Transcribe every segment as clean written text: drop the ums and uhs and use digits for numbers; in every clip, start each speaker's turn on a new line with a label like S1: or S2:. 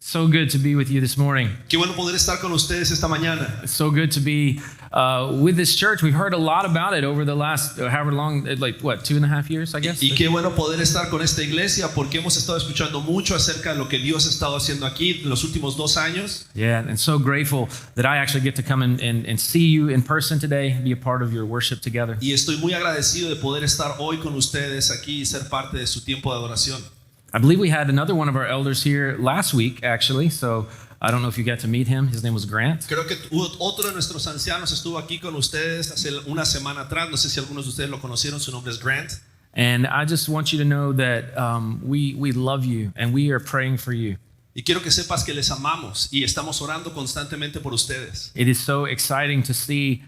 S1: So good to be with you this morning.
S2: Qué bueno poder estar con ustedes esta mañana.
S1: It's so good to be with this church. We've heard a lot about it over the last, however long, like what, 2.5 years, I guess?
S2: Y qué bueno poder estar con esta iglesia porque hemos estado escuchando mucho acerca de lo que Dios ha estado haciendo aquí en los últimos 2 años.
S1: Yeah, and so grateful that I actually get to come and see you in person today, be a part of your worship together.
S2: Y estoy muy agradecido de poder estar hoy con ustedes aquí y ser parte de su tiempo de adoración.
S1: I believe we had another one of our elders here last week, actually, so I don't know if you got to meet him. His name was Grant.
S2: Creo que otro de nuestros ancianos estuvo aquí con ustedes hace una semana atrás. No sé si algunos de ustedes lo conocieron. Su nombre es Grant.
S1: And I just want you to know that we love you and we are praying for you.
S2: Y quiero que sepas que les amamos y estamos orando constantemente por ustedes.
S1: It is so exciting to see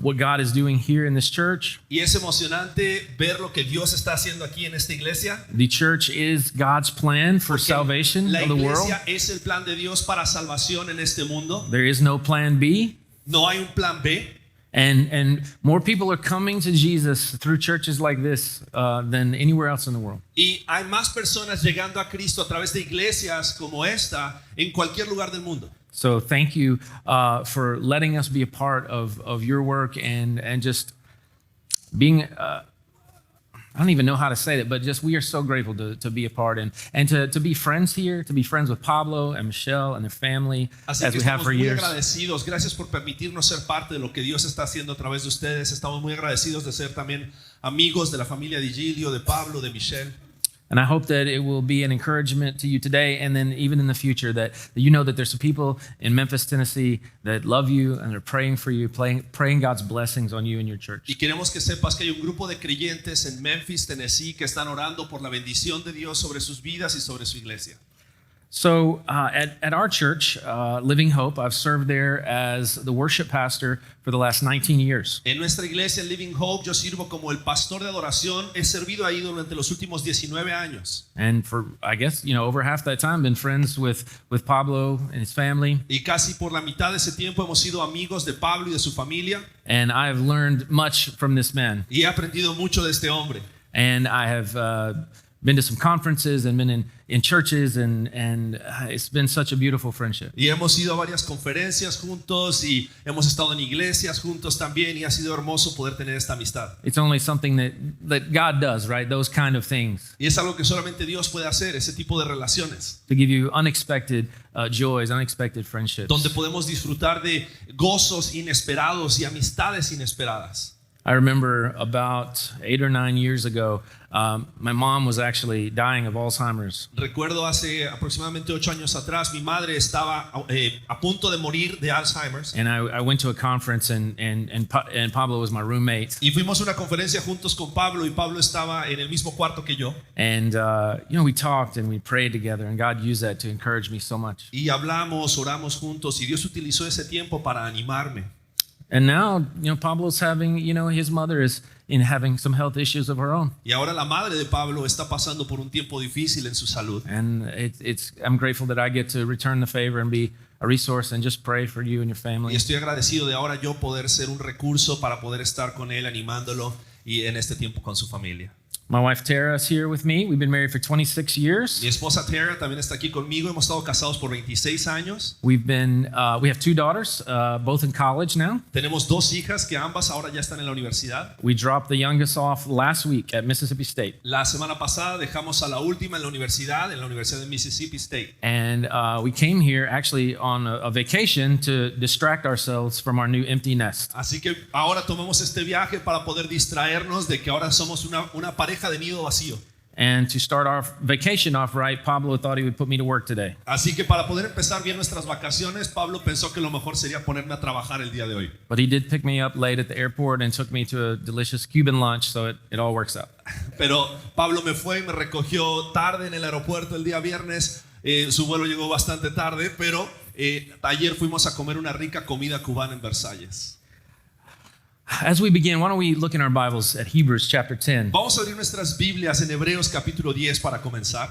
S1: what God is doing here in this church.
S2: Y es emocionante ver lo que Dios está haciendo aquí en esta iglesia.
S1: The church is God's plan for salvation
S2: La
S1: of the world.
S2: iglesia es el plan de Dios para salvación en este mundo.
S1: There is no plan B.
S2: No hay un plan B.
S1: And more people are coming to Jesus through churches like this than anywhere else in the world.
S2: Y hay más personas llegando a Cristo a través de iglesias como esta en cualquier lugar del mundo.
S1: So thank you for letting us be a part of your work and just being, I don't even know how to say it, but just we are so grateful to be a part and to be friends here, to be friends with Pablo and Michelle and their family
S2: Así
S1: as
S2: que
S1: we have
S2: estamos
S1: for
S2: muy
S1: years.
S2: agradecidos. Gracias por permitirnos ser parte de lo que Dios está haciendo a través de ustedes. Estamos muy agradecidos de ser también amigos de la familia de Gilio, de Pablo, de Michelle.
S1: And I hope that it will be an encouragement to you today and then even in the future that you know that there's some people in Memphis, Tennessee that love you and they're praying for you, praying God's blessings on you and your church.
S2: Y queremos que sepas que hay un grupo de creyentes en Memphis, Tennessee, que están orando por la bendición de Dios sobre sus vidas y sobre su iglesia.
S1: So at our church, Living Hope, I've served there as the worship pastor for the last 19 years.
S2: En nuestra iglesia, en Living Hope, yo sirvo como el pastor de adoración. He servido ahí durante los últimos 19 años.
S1: And for, I guess, over half that time, been friends with Pablo and his family.
S2: Y casi por la mitad de ese tiempo hemos sido amigos de Pablo y de su familia.
S1: And I have learned much from this man.
S2: Y he aprendido mucho de este hombre.
S1: And I have been to some conferences and been in churches and it's been such a beautiful friendship.
S2: Y hemos ido a varias conferencias juntos y hemos estado en iglesias juntos también y ha sido hermoso poder tener esta amistad.
S1: It's only something that God does, right? Those kind of things.
S2: Y es algo que solamente Dios puede hacer, ese tipo de relaciones.
S1: To give you unexpected joys, unexpected friendships.
S2: Donde podemos disfrutar de gozos inesperados y amistades inesperadas.
S1: I remember about 8 or 9 years ago, my mom was actually dying of Alzheimer's.
S2: Recuerdo hace aproximadamente 8 años atrás, mi madre estaba a punto de morir de Alzheimer's.
S1: And I went to a conference and Pablo was my roommate.
S2: Y fuimos a una conferencia juntos con Pablo y Pablo estaba en el mismo cuarto que yo.
S1: And we talked and we prayed together and God used that to encourage me so much.
S2: Y hablamos, oramos juntos y Dios utilizó ese tiempo para animarme.
S1: And now, Pablo's having, his mother is having some health issues of her own.
S2: Y ahora la madre de Pablo está pasando por un tiempo difícil en su salud.
S1: And I'm grateful that I get to return the favor and be a resource and just pray for you and your family.
S2: Y estoy agradecido de ahora yo poder ser un recurso para poder estar con él animándolo y en este tiempo con su familia.
S1: My wife Tara is here with me. We've been married for 26 years.
S2: Mi esposa Tara también está aquí conmigo. Hemos estado casados por 26 años.
S1: We have 2 daughters, both in college now.
S2: Tenemos 2 hijas que ambas ahora ya están en la universidad.
S1: We dropped the youngest off last week at Mississippi State.
S2: La semana pasada dejamos a la última en la Universidad de Mississippi State.
S1: And we came here actually on a vacation to distract ourselves from our new empty nest.
S2: Así que ahora tomamos este viaje para poder distraernos de que ahora somos una pareja de nido vacío.
S1: And to start our vacation off right, Pablo thought he would put me to work today.
S2: Así que para poder empezar bien nuestras vacaciones, Pablo pensó que lo mejor sería ponerme a trabajar el día de hoy.
S1: But he did pick me up late at the airport and took me to a delicious Cuban lunch, so it all works out.
S2: Pero Pablo me fue y me recogió tarde en el aeropuerto el día viernes. Su vuelo llegó bastante tarde, pero ayer fuimos a comer una rica comida cubana en Versalles.
S1: As we begin, why don't we look in our Bibles at Hebrews chapter 10.
S2: Vamos a abrir nuestras Biblias en Hebreos capítulo 10 para comenzar.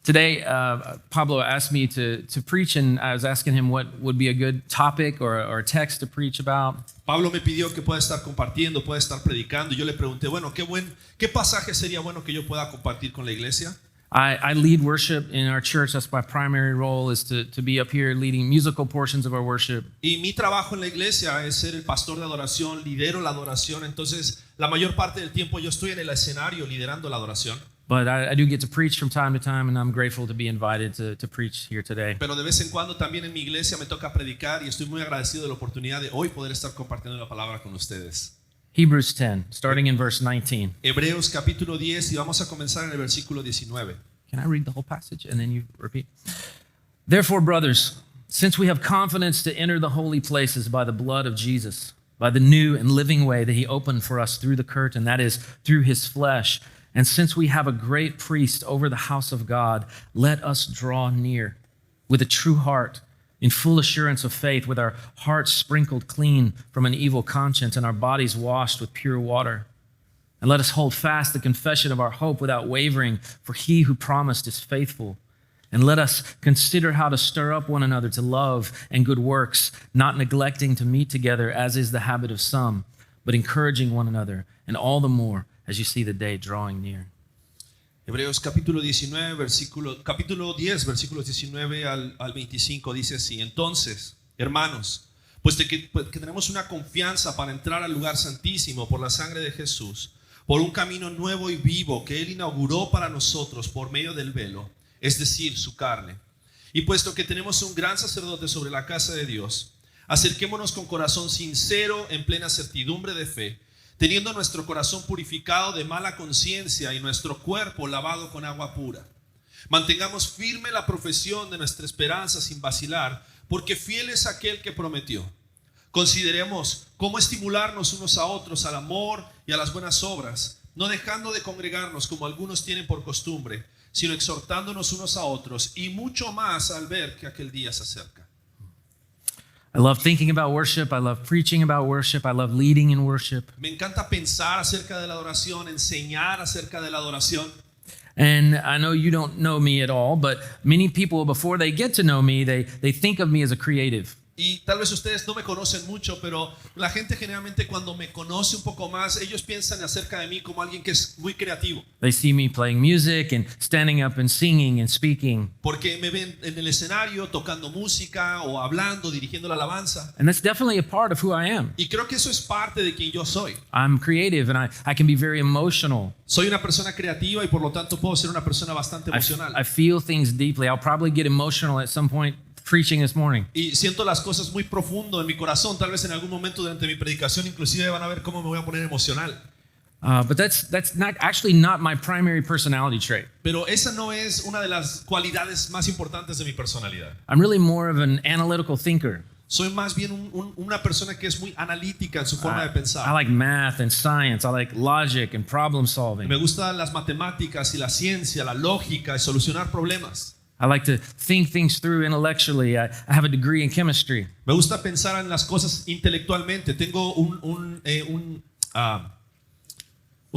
S1: Today, Pablo asked me to preach, and I was asking him what would be a good topic or a text to preach about.
S2: Pablo me pidió que pueda estar compartiendo, pueda estar predicando. Yo le pregunté, bueno, ¿qué pasaje sería bueno que yo pueda compartir con la iglesia?
S1: I lead worship in our church. That's my primary role, is to be up here leading musical portions of our worship.
S2: Y mi trabajo en la iglesia es ser el pastor de adoración, lidero la adoración, entonces la mayor parte del tiempo yo estoy en el escenario liderando la adoración.
S1: But I do get to preach from time to time, and I'm grateful to be invited to preach here today.
S2: Pero de vez en cuando también en mi iglesia me toca predicar y estoy muy agradecido de la oportunidad de hoy poder estar compartiendo la palabra con ustedes.
S1: Hebrews 10, starting in verse 19.
S2: Hebreos capítulo 10 y vamos a comenzar en el versículo 19.
S1: Can I read the whole passage and then you repeat? Therefore, brothers, since we have confidence to enter the holy places by the blood of Jesus, by the new and living way that he opened for us through the curtain, that is, through his flesh, and since we have a great priest over the house of God, let us draw near with a true heart, in full assurance of faith, with our hearts sprinkled clean from an evil conscience and our bodies washed with pure water. And let us hold fast the confession of our hope without wavering, for he who promised is faithful. And let us consider how to stir up one another to love and good works, not neglecting to meet together as is the habit of some, but encouraging one another, and all the more as you see the day drawing near.
S2: Hebreos capítulo 10, versículos 19 al 25 dice así: Entonces, hermanos, pues que tenemos una confianza para entrar al lugar santísimo por la sangre de Jesús, por un camino nuevo y vivo que Él inauguró para nosotros por medio del velo, es decir, su carne. Y puesto que tenemos un gran sacerdote sobre la casa de Dios, acerquémonos con corazón sincero en plena certidumbre de fe, teniendo nuestro corazón purificado de mala conciencia y nuestro cuerpo lavado con agua pura. Mantengamos firme la profesión de nuestra esperanza sin vacilar, porque fiel es aquel que prometió. Consideremos cómo estimularnos unos a otros al amor y a las buenas obras, no dejando de congregarnos como algunos tienen por costumbre, sino exhortándonos unos a otros, y mucho más al ver que aquel día se acerca.
S1: I love thinking about worship. I love preaching about worship. I love leading in worship.
S2: Me encanta pensar acerca de la adoración, enseñar acerca de la adoración.
S1: And I know you don't know me at all, but many people, before they get to know me, they think of me as a creative.
S2: Y tal vez ustedes no me conocen mucho, pero la gente generalmente cuando me conoce un poco más, ellos piensan acerca de mí como alguien que es muy creativo.
S1: They see me playing music and standing up and singing and speaking.
S2: Porque me ven en el escenario tocando música o hablando, dirigiendo la alabanza.
S1: And that's definitely a part of who I am.
S2: Y creo que eso es parte de quien yo soy.
S1: I'm creative and I can be very emotional.
S2: Soy una persona creativa y por lo tanto puedo ser una persona bastante emocional.
S1: I feel things deeply. I'll probably get emotional at some point preaching this morning.
S2: Y siento las cosas muy profundo en mi corazón. Tal vez en algún momento durante mi predicación inclusive van a ver cómo me voy a poner emocional.
S1: But that's not my primary personality trait.
S2: Pero esa no es una de las cualidades más importantes de mi personalidad.
S1: I'm really more of an analytical thinker.
S2: Soy más bien una persona que es muy analítica en su forma de pensar.
S1: I like math and science. I like logic and problem solving.
S2: Me gustan las matemáticas y la ciencia, la lógica y solucionar problemas.
S1: I like to think things through intellectually. I have a degree in chemistry.
S2: Me gusta pensar en las cosas intelectualmente. Tengo un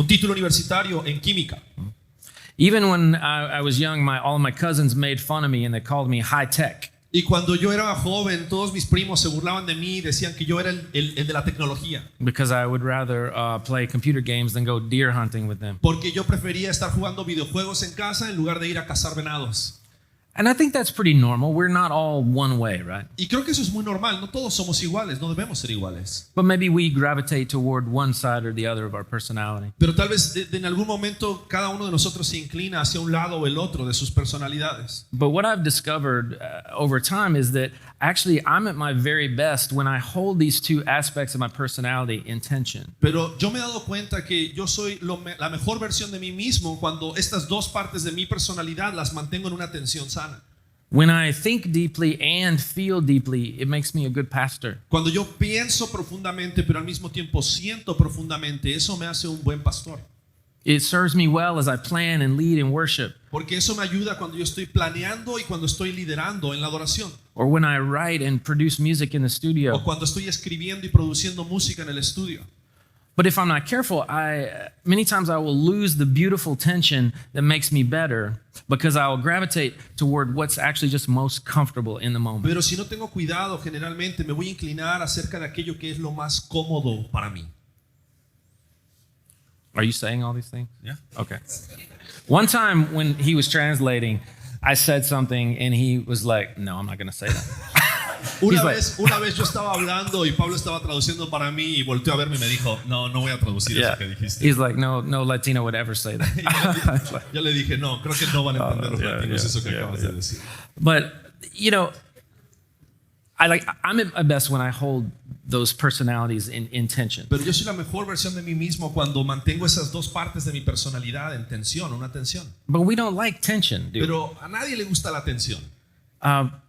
S2: título universitario en química.
S1: Even when I was young, all of my cousins made fun of me and they called me high tech.
S2: Y cuando yo era joven, todos mis primos se burlaban de mí y decían que yo era el de la tecnología.
S1: Because I would rather play computer games than go deer hunting with them.
S2: Porque yo prefería estar jugando videojuegos en casa en lugar de ir a cazar venados.
S1: And I think that's pretty normal. We're not all one way, right?
S2: Y creo que eso es muy normal. No todos somos iguales, no debemos ser iguales.
S1: But maybe we gravitate toward one side or the other of our personality.
S2: Pero tal vez en algún momento cada uno de nosotros se inclina hacia un lado o el otro de sus personalidades.
S1: But what I've discovered over time is that actually I'm at my very best when I hold these two aspects of my personality in tension.
S2: Pero yo me he dado cuenta que yo soy la mejor versión de mí mismo cuando estas dos partes de mi personalidad las mantengo en una tensión sana.
S1: When I think deeply and feel deeply, it makes me a good pastor.
S2: Cuando yo pienso profundamente, pero al mismo tiempo siento profundamente, eso me hace un buen pastor.
S1: It serves me well as I plan and lead in worship,
S2: Porque eso me ayuda cuando yo estoy planeando y cuando estoy liderando en la adoración.
S1: or when I write and produce music in the
S2: O
S1: studio.
S2: cuando estoy escribiendo y produciendo música en el estudio.
S1: But if I'm not careful, many times I will lose the beautiful tension that makes me better because I will gravitate toward what's actually just most comfortable in the moment.
S2: Pero si no tengo cuidado, generalmente me voy a inclinar acerca de aquello que es lo más cómodo para mí.
S1: Are you saying all these things?
S2: Yeah.
S1: Okay. One time when he was translating, I said something and he was like, "No, I'm not going to say that."
S2: Una
S1: He's
S2: vez yo estaba hablando y Pablo estaba traduciendo para mí y volteó a verme y me dijo, no voy a traducir
S1: Yeah.
S2: eso que dijiste.
S1: He's like, no Latino would ever say that.
S2: Yo le dije, no, creo que no van a entender los latinos eso que acabas de decir.
S1: But you know, I'm at my best when I hold those personalities in tension.
S2: Pero yo soy la mejor versión de mí mismo cuando mantengo esas dos partes de mi personalidad en tensión, una tensión.
S1: But we don't like tension, dude.
S2: Pero a nadie le gusta la tensión.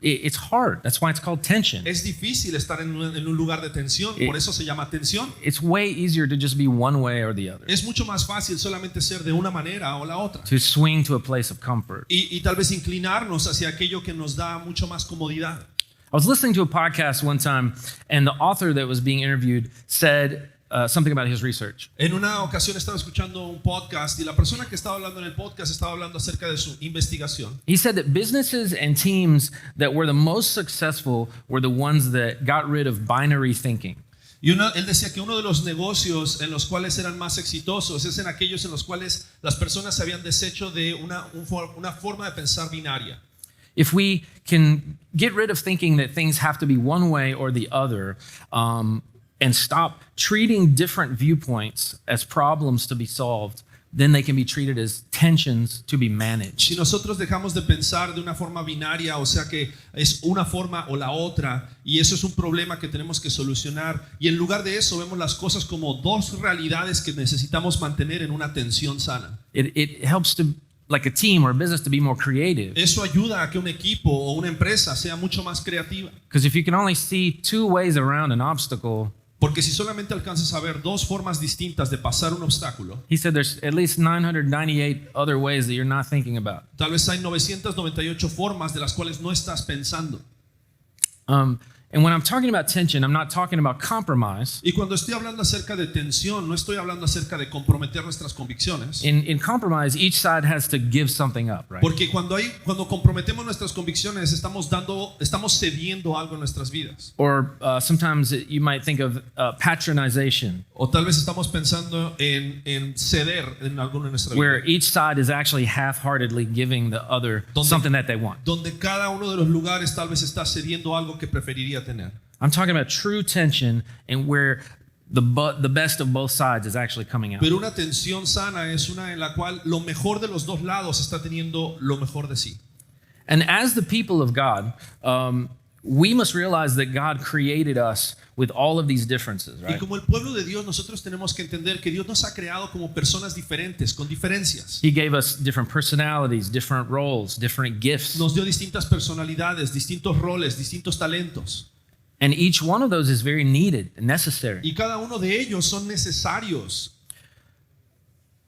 S1: It's hard. That's why it's called tension.
S2: Es difícil estar en un lugar de tensión, por eso se llama tensión.
S1: It's way easier to just be one way or the other.
S2: Es mucho más fácil solamente ser de una manera o la otra.
S1: To swing to a place of comfort.
S2: Y tal vez inclinarnos hacia aquello que nos da mucho más comodidad.
S1: I was listening to a podcast one time, and the author that was being interviewed said something about his research.
S2: En una ocasión estaba escuchando un podcast y la persona que estaba hablando en el podcast estaba hablando acerca de su investigación.
S1: He said that businesses and teams that were the most successful were the ones that got rid of binary thinking.
S2: Y él decía que uno de los negocios en los cuales eran más exitosos es en aquellos en los cuales las personas se habían deshecho de una forma de pensar binaria.
S1: If we can get rid of thinking that things have to be one way or the other, and stop treating different viewpoints as problems to be solved, then they can be treated as tensions to be managed.
S2: Si nosotros dejamos de pensar de una forma binaria, o sea que es una forma o la otra, y eso es un problema que tenemos que solucionar, y en lugar de eso vemos las cosas como dos realidades que necesitamos mantener en una tensión sana.
S1: It helps to, like a team or a business, to be more creative.
S2: Eso ayuda a que un equipo o una empresa sea mucho más creativa.
S1: Because if you can only see two ways around an obstacle,
S2: Porque si solamente alcanzas a ver dos formas distintas de pasar un obstáculo,
S1: he said there's at least 998 other ways that you're not thinking about.
S2: tal vez hay 998 formas de las cuales no estás pensando.
S1: And when I'm talking about tension, I'm not talking about compromise.
S2: Y cuando estoy hablando acerca de tensión, no estoy hablando acerca de comprometer nuestras convicciones.
S1: In compromise, each side has to give something up, right?
S2: Porque cuando comprometemos nuestras convicciones, estamos cediendo algo en nuestras vidas.
S1: Or sometimes you might think of patronization,
S2: O tal vez estamos pensando en ceder en algo en nuestra
S1: where
S2: vida.
S1: each side is actually half-heartedly giving the other something that they want.
S2: Donde cada uno de los lugares tal vez está cediendo algo que preferiría tener.
S1: I'm talking about true tension and where the best of both sides is actually coming out.
S2: Pero una tensión sana es una en la cual lo mejor de los dos lados está teniendo lo mejor de sí.
S1: And as the people of God, we must realize that God created us with all of these differences,
S2: Y
S1: right?
S2: como el pueblo de Dios, nosotros tenemos que entender que Dios nos ha creado como personas diferentes, con diferencias.
S1: He gave us different personalities, different roles, different gifts.
S2: Nos dio distintas personalidades, distintos roles, distintos talentos.
S1: And each one of those is very needed and necessary.
S2: Y cada uno de ellos son necesarios.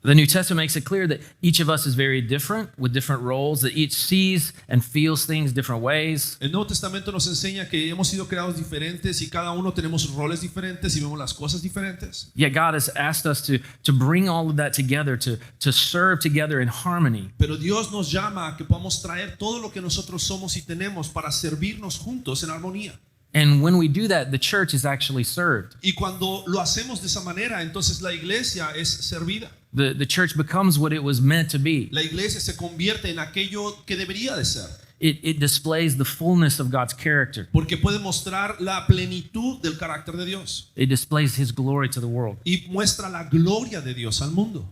S1: The New Testament makes it clear that each of us is very different with different roles, that each sees and feels things different ways.
S2: El Nuevo Testamento nos enseña que hemos sido creados diferentes y cada uno tenemos roles diferentes y vemos las cosas diferentes.
S1: Yet God has asked us to bring all of that together, to serve together in harmony.
S2: Pero Dios nos llama a que podamos traer todo lo que nosotros somos y tenemos para servirnos juntos en armonía.
S1: And when we do that, the church is actually served.
S2: Y cuando lo hacemos de esa manera, entonces la iglesia es servida.
S1: The church becomes what it was meant to be.
S2: La iglesia se convierte en aquello que debería de ser.
S1: It displays the fullness of God's character.
S2: Porque puede mostrar la plenitud del carácter de Dios.
S1: It displays His glory to the world.
S2: Y muestra la gloria de Dios al mundo.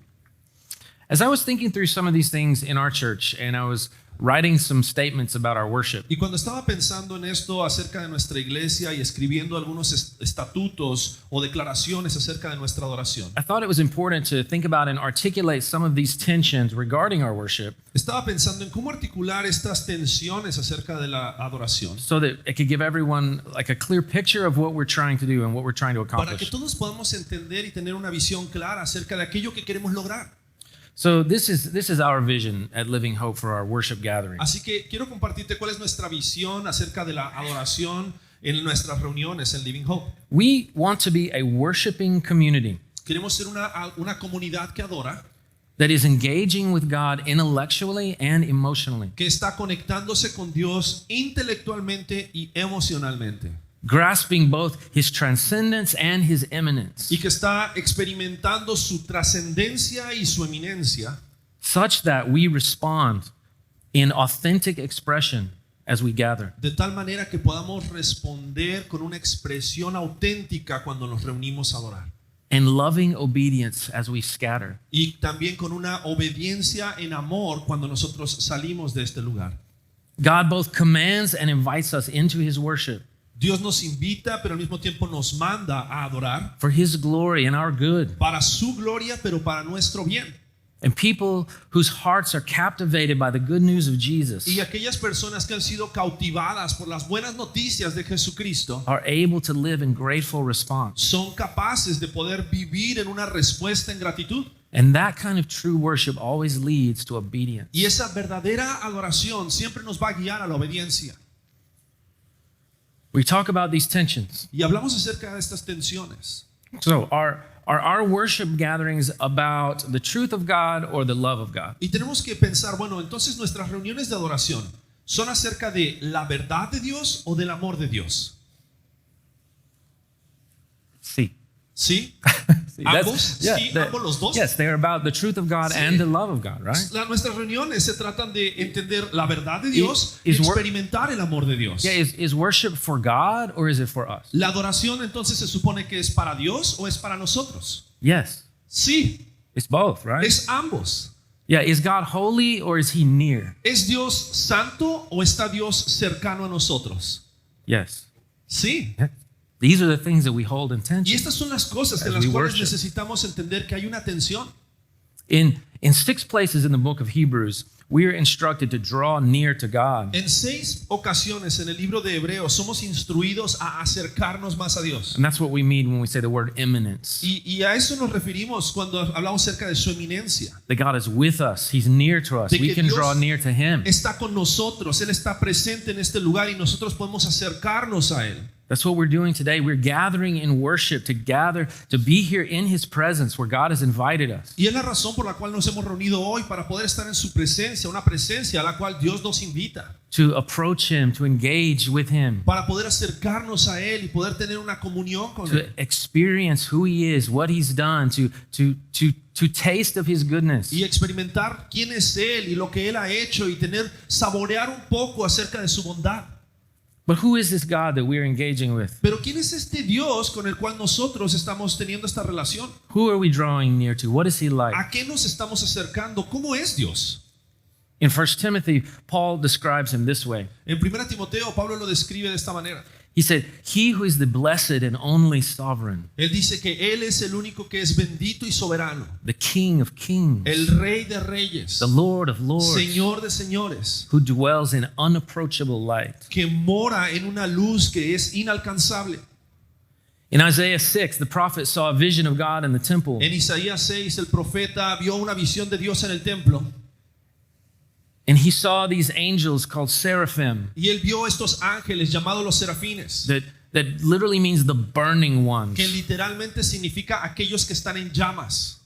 S1: As I was thinking through some of these things in our church, and I was writing some statements about our worship,
S2: Y cuando estaba pensando en esto acerca de nuestra iglesia y escribiendo algunos estatutos o declaraciones acerca de nuestra adoración,
S1: I thought it was important to think about and articulate some of these tensions regarding our worship
S2: estaba pensando en cómo articular estas tensiones acerca de la adoración
S1: so that it could give everyone like a clear picture of what we're trying to do and what we're trying to
S2: para que
S1: accomplish.
S2: todos podamos entender y tener una visión clara acerca de aquello que queremos lograr.
S1: So this is our vision at Living Hope for our worship gathering.
S2: Así que quiero compartirte cuál es nuestra visión acerca de la adoración en nuestras reuniones en Living Hope.
S1: We want to be a worshiping community
S2: Queremos ser una comunidad que adora,
S1: that is engaging with God intellectually and emotionally,
S2: que está conectándose con Dios intelectualmente y emocionalmente,
S1: grasping both His transcendence and His immanence,
S2: y que está experimentando su trascendencia y su eminencia,
S1: such that we respond in authentic expression as we gather.
S2: De tal manera que podamos responder con una expresión auténtica cuando nos reunimos a adorar.
S1: And loving obedience as we scatter.
S2: Y también con una obediencia en amor cuando nosotros salimos de este lugar.
S1: God both commands and invites us into his worship
S2: Dios nos invita, pero al mismo tiempo nos manda a adorar
S1: for his glory and our good.
S2: para su gloria, pero para nuestro bien.
S1: And people whose hearts are captivated by the good news of Jesus
S2: Y aquellas personas que han sido cautivadas por las buenas noticias de Jesucristo
S1: are able to live in grateful response.
S2: son capaces de poder vivir en una respuesta en gratitud.
S1: And that kind of true worship always leads to obedience.
S2: Y esa verdadera adoración siempre nos va a guiar a la obediencia.
S1: We talk about these tensions.
S2: Y hablamos acerca de estas tensiones.
S1: So, are our worship gatherings about the truth of God or the love of God?
S2: Y tenemos que pensar, bueno, entonces nuestras reuniones de adoración son acerca de la verdad de Dios o del amor de Dios.
S1: Sí.
S2: ¿Sí?
S1: See,
S2: Ambos, sí,
S1: that-
S2: ambos los dos.
S1: yes, they're about the truth of God
S2: Sí.
S1: and the love of God, right?
S2: Nuestras reuniones se tratan de entender la verdad de Dios y
S1: Is wor-
S2: experimentar el amor de Dios.
S1: Yeah, is worship for God or is it for us?
S2: La adoración entonces se supone que es para Dios o es para nosotros.
S1: Yes,
S2: Sí,
S1: it's both, right?
S2: es ambos.
S1: Yeah, is God holy or is he near?
S2: ¿Es Dios santo o está Dios cercano a nosotros?
S1: Yes.
S2: Sí.
S1: These are the things that we hold in
S2: Y
S1: tension.
S2: estas son las cosas en
S1: As
S2: las
S1: we
S2: cuales
S1: worship.
S2: necesitamos entender que hay una tensión.
S1: In 6 places in the book of Hebrews, we are instructed to draw near to God.
S2: En 6 ocasiones en el libro de Hebreos somos instruidos a acercarnos más a Dios.
S1: And that's what we mean when we say the word imminence.
S2: Y a eso nos referimos cuando hablamos acerca de su eminencia.
S1: That God is with us. He's near to us.
S2: De
S1: We
S2: que
S1: can
S2: Dios
S1: draw near to him.
S2: Está con nosotros, Él está presente en este lugar y nosotros podemos acercarnos a Él.
S1: That's what we're doing today. We're gathering in worship to gather, to be here in his presence where God has invited us.
S2: Y es la razón por la cual nos hemos reunido hoy para poder estar en su presencia, una presencia a la cual Dios nos invita.
S1: To approach him, to engage with him,
S2: Para poder acercarnos a Él y poder tener una comunión con
S1: to
S2: Él.
S1: experience who he is, what he's done, to taste of his goodness.
S2: Y experimentar quién es Él y lo que Él ha hecho y saborear un poco acerca de su bondad.
S1: But who is this God that we're engaging with?
S2: Pero ¿quién es este Dios con el cual nosotros estamos teniendo esta relación?
S1: Who are we drawing near to? What is he like?
S2: ¿A qué nos estamos acercando? ¿Cómo es Dios?
S1: In 1 Timothy, Paul describes him this way.
S2: En 1 Timoteo, Pablo lo describe de esta manera.
S1: He said, he who is the blessed and only sovereign,
S2: Él dice que Él es el único que es bendito y soberano,
S1: the King of kings,
S2: el Rey de reyes,
S1: the Lord of lords,
S2: Señor de señores,
S1: who dwells in unapproachable light.
S2: que mora en una luz que es inalcanzable.
S1: In Isaiah 6, the prophet saw a vision of God in the temple.
S2: En Isaías 6, el profeta vio una visión de Dios en el templo
S1: And he saw these angels called seraphim,
S2: y él vio estos ángeles llamados los serafines,
S1: that literally means the burning ones.
S2: que literalmente significa aquellos que están en llamas.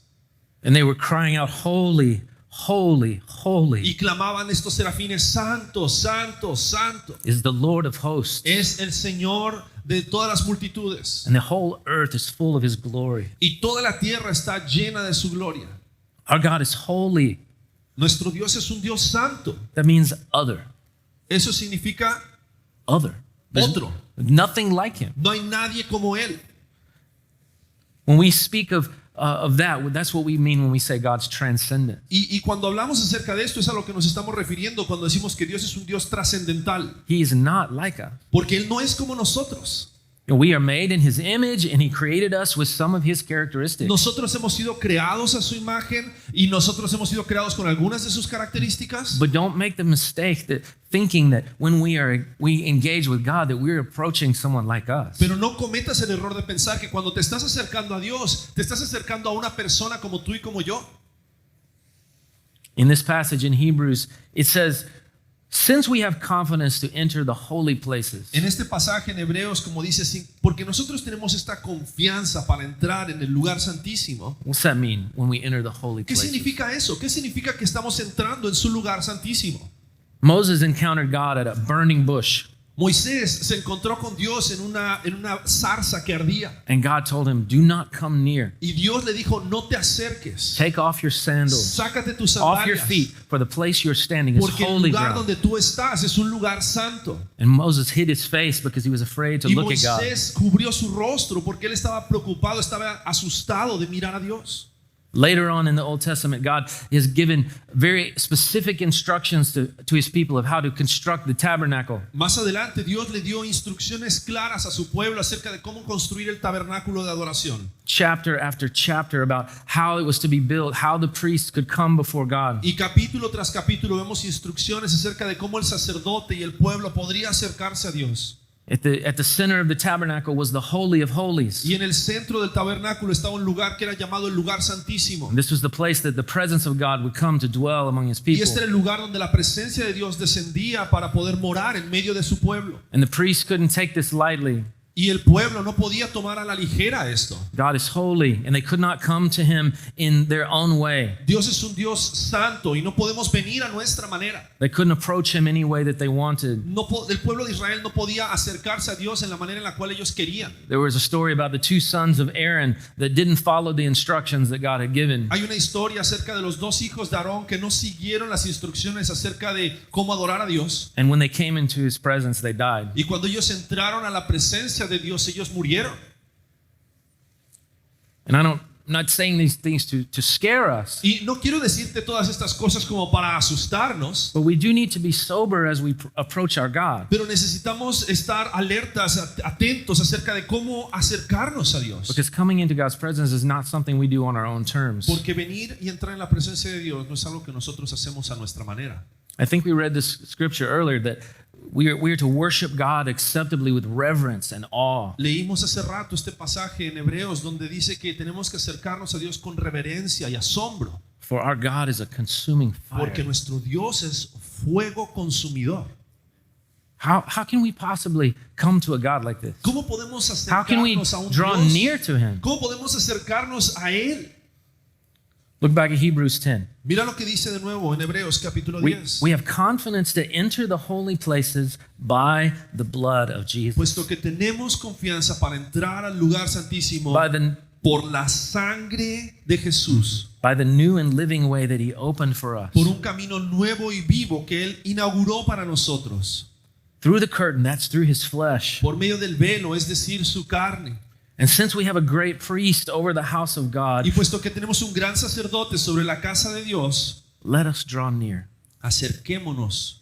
S1: And they were crying out, holy, holy, holy
S2: Y clamaban estos serafines, santo, santo, santo.
S1: is the Lord of hosts.
S2: Es el Señor de todas las multitudes.
S1: And the whole earth is full of his glory.
S2: Y toda la tierra está llena de su gloria.
S1: Our God is holy.
S2: Nuestro Dios es un Dios santo.
S1: That means other.
S2: Eso significa
S1: Other. There's
S2: otro.
S1: nothing like him.
S2: No hay nadie como Él.
S1: When we speak of that, that's what we mean when we say God's transcendent.
S2: Y cuando hablamos acerca de esto es a lo que nos estamos refiriendo cuando decimos que Dios es un Dios trascendental.
S1: He is not like us.
S2: Porque Él no es como nosotros.
S1: And we are made in his image, and he created us with some of his characteristics.
S2: Nosotros hemos sido creados a su imagen y nosotros hemos sido creados con algunas de sus características.
S1: But don't make the mistake that thinking that when we engage with God that we're approaching someone like us.
S2: Pero no cometas el error de pensar que cuando te estás acercando a Dios, te estás acercando a una persona como tú y como yo.
S1: In this passage in Hebrews, it says, since we have confidence to enter the holy places.
S2: En este pasaje en Hebreos, como dice, sí, porque nosotros tenemos esta confianza para entrar en el lugar santísimo.
S1: What's that mean when we enter the holy
S2: ¿Qué
S1: places?
S2: significa eso? ¿Qué significa que estamos entrando en su lugar santísimo?
S1: Moses encountered God at a burning bush.
S2: Moisés se encontró con Dios en una zarza que ardía.
S1: And God told him, do not come near.
S2: Y Dios le dijo, no te acerques.
S1: Take off your sandals
S2: Sácate tus
S1: off your
S2: sandalias.
S1: feet, for the place you're standing is
S2: Porque el
S1: holy
S2: lugar
S1: ground.
S2: donde tú estás es un lugar santo.
S1: And Moses hid his face because he was afraid to
S2: Y
S1: look at God.
S2: Moisés cubrió su rostro porque él estaba preocupado, estaba asustado de mirar a Dios.
S1: Later on in the Old Testament, God has given very specific instructions to his people of how to construct the tabernacle.
S2: Más adelante Dios le dio instrucciones claras a su pueblo acerca de cómo construir el tabernáculo de adoración.
S1: Chapter after chapter about how it was to be built, how the priests could come before God.
S2: Y capítulo tras capítulo vemos instrucciones acerca de cómo el sacerdote y el pueblo podría acercarse a Dios.
S1: At the center of the tabernacle was the Holy of Holies.
S2: Y en el centro del tabernáculo estaba un lugar que era llamado el lugar santísimo.
S1: And this was the place that the presence of God would come to dwell among his
S2: Y
S1: people.
S2: este era el lugar donde la presencia de Dios descendía para poder morar en medio de su pueblo.
S1: And the priests couldn't take this lightly.
S2: Y el pueblo no podía tomar a la ligera esto.
S1: God is holy, and they could not come to him in their own way.
S2: Dios es un Dios santo y no podemos venir a nuestra manera.
S1: They couldn't approach him any way that they wanted.
S2: El pueblo de Israel no podía acercarse a Dios en la manera en la cual ellos querían.
S1: There was a story about the two sons of Aaron that didn't follow the instructions that God had given.
S2: Hay una historia acerca de los dos hijos de Aarón que no siguieron las instrucciones acerca de cómo adorar a Dios.
S1: And when they came into his presence, they died.
S2: Y cuando ellos entraron a la presencia de Dios, ellos murieron.
S1: And I'm not saying these things to scare us,
S2: Y no quiero decirte todas estas cosas como para asustarnos,
S1: but we do need to be sober as we approach our God.
S2: pero necesitamos estar alertas, atentos acerca de cómo acercarnos a Dios.
S1: Because coming into God's presence is not something we do on our own terms.
S2: Porque venir y entrar en la presencia de Dios no es algo que nosotros hacemos a nuestra manera.
S1: I think we read this scripture earlier that we are to worship God acceptably with reverence and awe.
S2: Leímos hace rato este pasaje en Hebreos donde dice que tenemos que acercarnos a Dios con reverencia y asombro,
S1: For our God is a consuming
S2: porque
S1: fire.
S2: nuestro Dios es fuego consumidor.
S1: How can we possibly come to a God like this?
S2: ¿Cómo podemos
S1: How can we
S2: acercarnos a un
S1: draw
S2: Dios?
S1: near to him?
S2: ¿Cómo podemos acercarnos a Él?
S1: Look back at Hebrews 10.
S2: Mira lo que dice de nuevo en Hebreos capítulo
S1: We
S2: 10.
S1: have confidence to enter the holy places by the blood of Jesus.
S2: Puesto que tenemos confianza para entrar al lugar santísimo por la sangre de Jesús,
S1: By the new and living way that he opened for us.
S2: por un camino nuevo y vivo que Él inauguró para nosotros,
S1: Through the curtain, that's through his flesh.
S2: por medio del velo, es decir, su carne.
S1: And since we have a great priest over the house of God,
S2: Y puesto que tenemos un gran sacerdote sobre la casa de Dios,
S1: let us draw near.
S2: acerquémonos.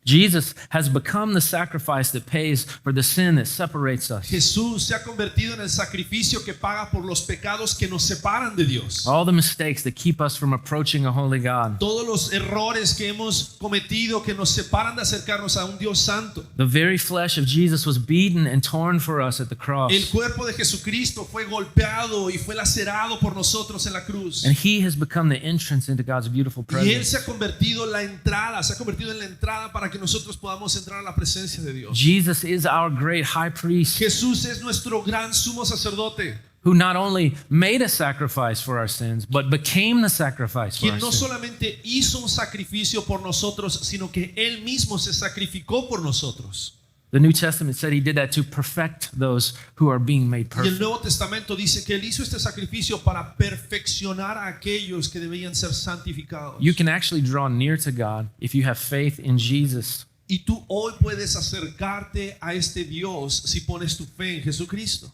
S1: Jesus has become the sacrifice that pays for the sin that separates us.
S2: Jesús se ha convertido en el sacrificio que paga por los pecados que nos separan de Dios.
S1: All the mistakes that keep us from approaching a holy God.
S2: Todos los errores que hemos cometido que nos separan de acercarnos a un Dios santo.
S1: The very flesh of Jesus was beaten and torn for us at the cross.
S2: El cuerpo de Jesucristo fue golpeado y fue lacerado por nosotros en la cruz.
S1: And he has become the entrance into God's beautiful
S2: Y Él
S1: presence.
S2: se ha convertido en la entrada, se ha convertido en la entrada para que nosotros podamos entrar a la presencia de Dios.
S1: Jesus is our great high priest
S2: Jesús es nuestro gran sumo sacerdote,
S1: who not only made a sacrifice for our sins, but became the sacrifice for
S2: quien
S1: our
S2: no
S1: sins.
S2: solamente hizo un sacrificio por nosotros, sino que Él mismo se sacrificó por nosotros.
S1: The New Testament said he did that to perfect those who are being made
S2: Y el
S1: perfect.
S2: Nuevo Testamento dice que Él hizo este sacrificio para perfeccionar a aquellos que debían ser santificados.
S1: You can actually draw near to God if you have faith in Jesus.
S2: Y tú hoy puedes acercarte a este Dios si pones tu fe en Jesucristo.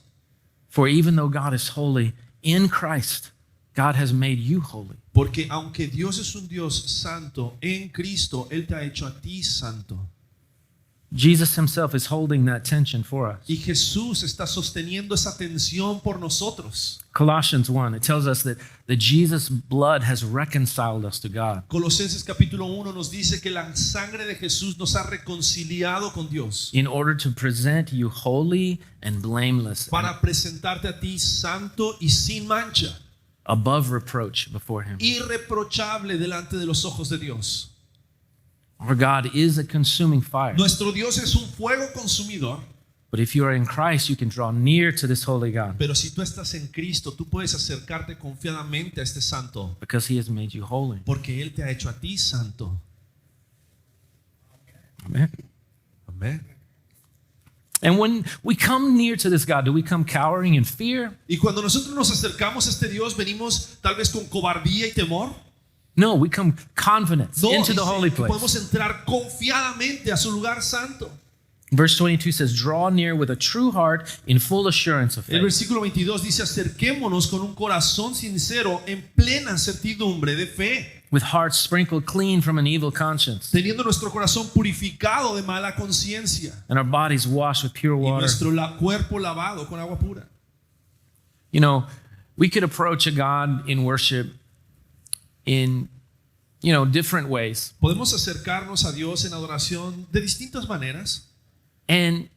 S1: For even though God is holy, in Christ, God has made you holy.
S2: Porque aunque Dios es un Dios santo, en Cristo Él te ha hecho a ti santo.
S1: Jesus himself is holding that tension for us.
S2: Y Jesús está sosteniendo esa tensión por nosotros.
S1: Colossians 1, it tells us that Jesus' blood has reconciled us to God.
S2: Colosenses capítulo 1 nos dice que la sangre de Jesús nos ha reconciliado con Dios
S1: In order to present you holy and blameless, and
S2: para presentarte a ti santo y sin mancha,
S1: above reproach before him.
S2: irreprochable delante de los ojos de Dios.
S1: Our God is a consuming fire.
S2: Nuestro Dios es un fuego consumidor,
S1: But if you are in Christ, you can draw near to this holy God
S2: pero si tú estás en Cristo, tú puedes acercarte confiadamente a este santo,
S1: because he has made you holy.
S2: porque Él te ha hecho a ti santo.
S1: Amen.
S2: Amén.
S1: And when we come near to this God, do we come cowering in fear?
S2: Y cuando nosotros nos acercamos a este Dios, venimos tal vez con cobardía y temor.
S1: No, we come confident
S2: No,
S1: into the
S2: dice
S1: holy
S2: que
S1: place.
S2: podemos entrar confiadamente a su lugar santo.
S1: Verse 22 says, draw near with a true heart in full assurance of
S2: El
S1: faith.
S2: versículo 22 dice, acerquémonos con un corazón sincero en plena certidumbre de fe,
S1: With hearts sprinkled clean from an evil conscience,
S2: teniendo nuestro corazón purificado de mala conciencia
S1: and our bodies washed with pure
S2: y
S1: water.
S2: nuestro cuerpo lavado con agua pura.
S1: You know, we could approach a God in worship in, different ways.
S2: Podemos acercarnos a Dios en adoración de distintas maneras.
S1: And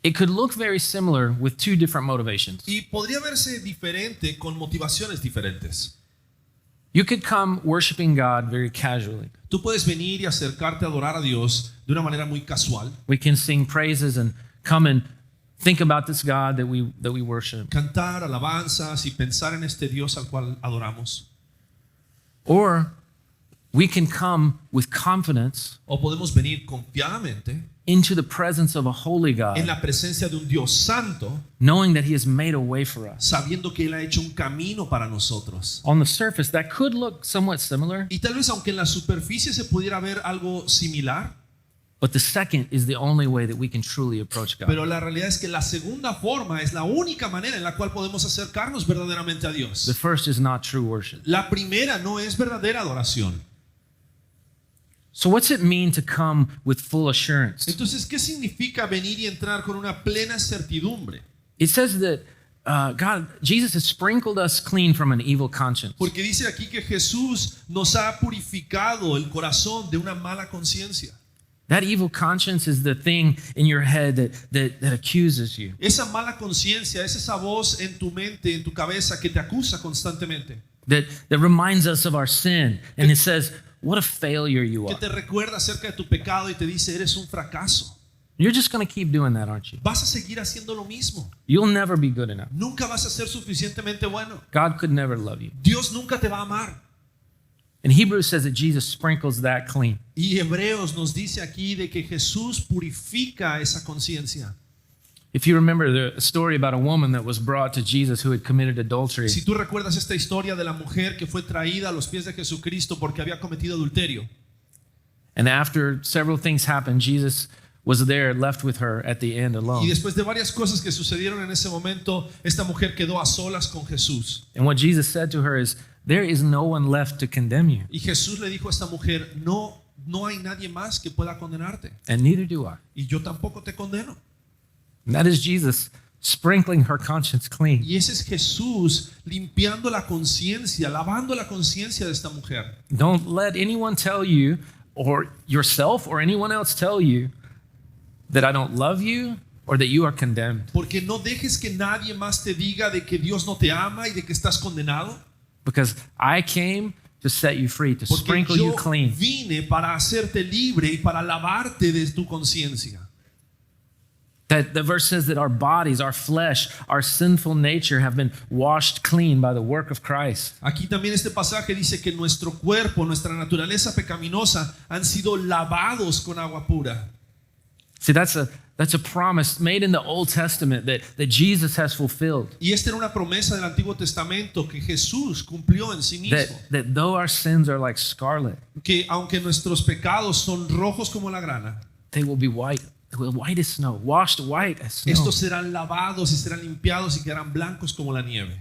S1: it could look very similar with two different motivations.
S2: Y podría verse diferente con motivaciones diferentes.
S1: You could come worshiping God very casually.
S2: Tú puedes venir y acercarte a adorar a Dios de una manera muy casual.
S1: We can sing praises and come and think about this God that we worship.
S2: Cantar alabanzas y pensar en este Dios al cual adoramos.
S1: Or we can come with confidence
S2: O podemos venir confiadamente
S1: into the presence of a holy
S2: en
S1: God,
S2: la presencia de un Dios santo,
S1: knowing that He has made a way for us.
S2: sabiendo que Él ha hecho un camino para nosotros.
S1: On the surface, that could look somewhat similar,
S2: Y tal vez aunque en la superficie se pudiera ver algo similar,
S1: but the second is the only way that we can truly approach God.
S2: pero la realidad es que la segunda forma es la única manera en la cual podemos acercarnos verdaderamente a
S1: The
S2: Dios.
S1: first is not true worship.
S2: La primera no es verdadera adoración.
S1: So what's it mean to come with full assurance?
S2: Entonces, ¿qué significa venir y entrar con una plena certidumbre?
S1: It says that Jesus has sprinkled us clean from an evil conscience.
S2: Porque dice aquí que Jesús nos ha purificado el corazón de una mala conciencia.
S1: That evil conscience is the thing in your head that accuses you.
S2: Esa mala conciencia es esa voz en tu mente, en tu cabeza que te acusa constantemente.
S1: That reminds us of our sin. And it says, what a failure you
S2: Que
S1: are.
S2: te recuerda acerca de tu pecado y te dice, eres un fracaso.
S1: You're just going to keep doing that, aren't you?
S2: Vas a seguir haciendo lo mismo.
S1: You'll never be good enough.
S2: Nunca vas a ser suficientemente bueno.
S1: God could never love you.
S2: Dios nunca te va a amar.
S1: And Hebrews says that Jesus sprinkles that clean.
S2: Y Hebreos nos dice aquí de que Jesús purifica esa conciencia.
S1: If you remember the story about a woman that was brought to Jesus who had committed adultery,
S2: Si tú recuerdas esta historia de la mujer que fue traída a los pies de Jesucristo porque había cometido adulterio.
S1: and after several things happened, Jesus was there left with her at the end
S2: Y
S1: alone.
S2: después de varias cosas que sucedieron en ese momento, esta mujer quedó a solas con Jesús.
S1: And what Jesus said to her is, there is no one left to condemn you,
S2: Y Jesús le dijo a esta mujer, no hay nadie más que pueda condenarte.
S1: and neither do I.
S2: Y yo tampoco te condeno.
S1: And that is Jesus sprinkling her conscience clean.
S2: Y ese es Jesús limpiando la conciencia, lavando la conciencia de esta mujer.
S1: Don't let anyone tell you, or yourself or anyone else tell you, that I don't love you or that you are condemned.
S2: Porque no dejes que nadie más te diga de que Dios no te ama y de que estás condenado.
S1: Because I came to set you free, to
S2: Porque
S1: sprinkle
S2: yo
S1: you clean.
S2: vine para hacerte libre y para lavarte de tu conciencia.
S1: That the verse says that our bodies, our flesh, our sinful nature have been washed clean by the work of Christ.
S2: Aquí también este pasaje dice que nuestro cuerpo, nuestra naturaleza pecaminosa han sido lavados con agua pura.
S1: See, that's a promise made in the Old Testament that Jesus has fulfilled.
S2: Y esta era una promesa del Antiguo Testamento que Jesús cumplió en sí mismo.
S1: That though our sins are like scarlet,
S2: Que aunque nuestros pecados son rojos como la grana,
S1: they will be white. They will white as snow, washed white as snow.
S2: estos serán lavados y serán limpiados y quedarán blancos como la nieve.